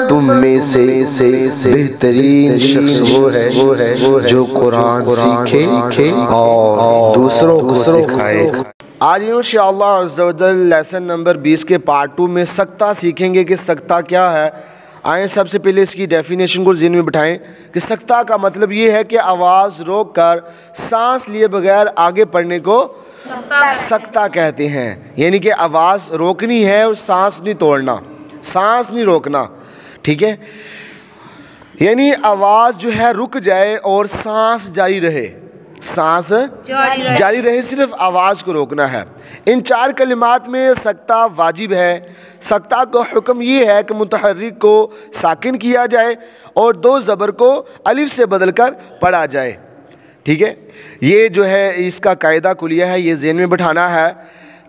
तुम में से बेहतरीन शख्स वो है जो कुरान सीखे और दूसरों को सिखाए। आज इंशाअल्लाह अज़्ज़वजल लेसन नंबर 20 के पार्ट 2 में सख्ता सीखेंगे कि सख्ता क्या है। आए सबसे पहले इसकी डेफिनेशन को ज़हन में बिठाएं कि सख्ता का मतलब ये है कि आवाज़ रोक कर सांस लिए बगैर आगे पढ़ने को सख्ता कहते हैं। यानी कि आवाज़ रोकनी है और सांस नहीं तोड़ना, सांस नहीं रोकना, ठीक है। यानी आवाज़ जो है रुक जाए और सांस जारी रहे, सांस जारी रहे, सिर्फ आवाज़ को रोकना है। इन 4 कलिमात में सख्ता वाजिब है। सख्ता का हुक्म ये है कि मुतहर्रिक को साकिन किया जाए और 2 ज़बर को अलिफ से बदल कर पढ़ा जाए, ठीक है। ये जो है इसका कायदा कुलिया है, ये ज़हन में बिठाना है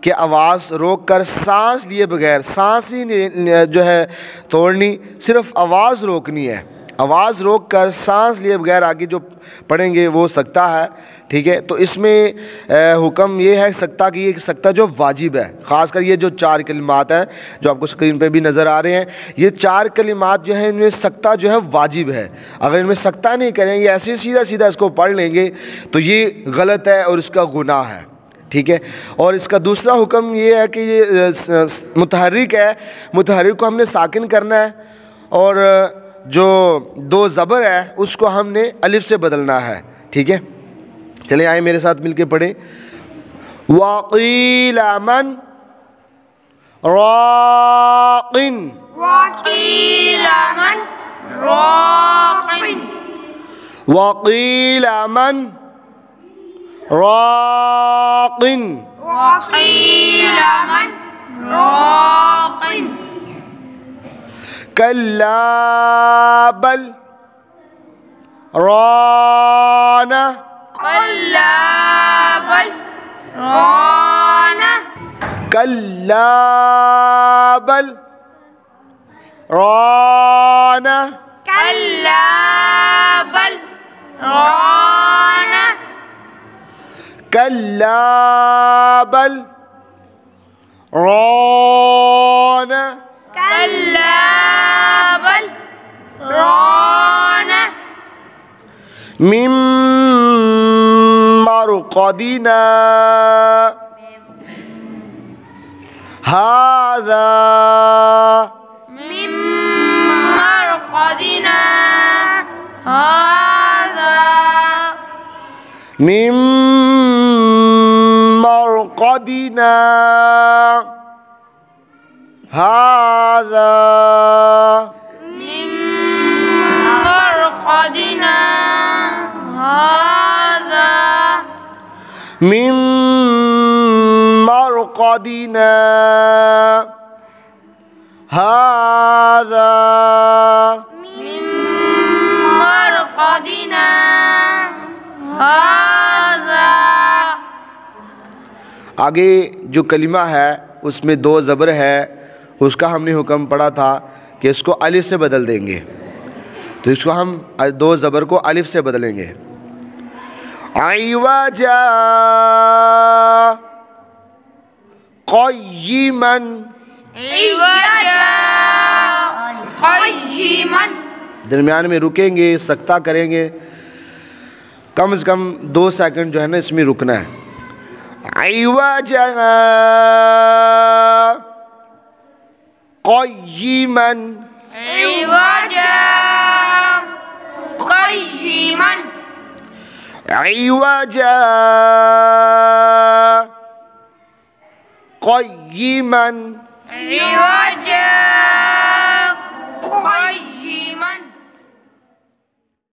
कि आवाज़ रोक कर सांस लिए बगैर, सांस ही जो है तोड़नी, सिर्फ आवाज़ रोकनी है। आवाज़ रोक कर सांस लिए बगैर आगे जो पढ़ेंगे वो सख्ता है, ठीक है। तो इसमें हुक्म ये है सख्ता की, ये सख्ता जो वाजिब है। ख़ासकर ये जो 4 कलिमात हैं जो आपको स्क्रीन पे भी नज़र आ रहे हैं, ये 4 कलिमात जो है इनमें सख्ता जो है वाजिब है। अगर इनमें सख्ता नहीं करेंगे, ऐसे सीधा सीधा इसको पढ़ लेंगे तो ये गलत है और इसका गुनाह है, ठीक है। और इसका दूसरा हुक्म ये है कि ये मुतहर्रिक है, मुतहर्रिक को हमने साकिन करना है और जो 2 ज़बर है उसको हमने अलिफ से बदलना है, ठीक है। चलिए आए मेरे साथ मिलके पढ़ें। वक़ील मन राक़िन, वक़ील मन राक़िन, वक़ील मन राक़िन, वक़ील मन राक़िन, कल्ला बल राना, कल्ला बल राना, कल्ला बल राना, कल्ला बल राना, कल्ला बल राना, कल्ला बल राना, मिन मरक़दिना हाज़ा, मिन मरक़दिना हाज़ा, मिन मरक़दिना हाज़ा, मिन मरक़दिना हाज़ा, मिन मरक़दिना हाज़ा, मिन मरक़दिना हाज़ा। आगे जो कलिमा है उसमें 2 ज़बर है, उसका हमने हुक्म पढ़ा था कि इसको अलिफ से बदल देंगे। तो इसको हम 2 ज़बर को अलिफ से बदलेंगे। अइवजा क़य्यिमन, इवजा क़य्यिमन, दरमियान में रुकेंगे, सख्ता करेंगे, कम से कम 2 सेकंड जो है ना इसमें रुकना है। अइवजा क़य्यिमन, इवजा क़य्यिमन, अइवजा क़य्यिमन, इवजा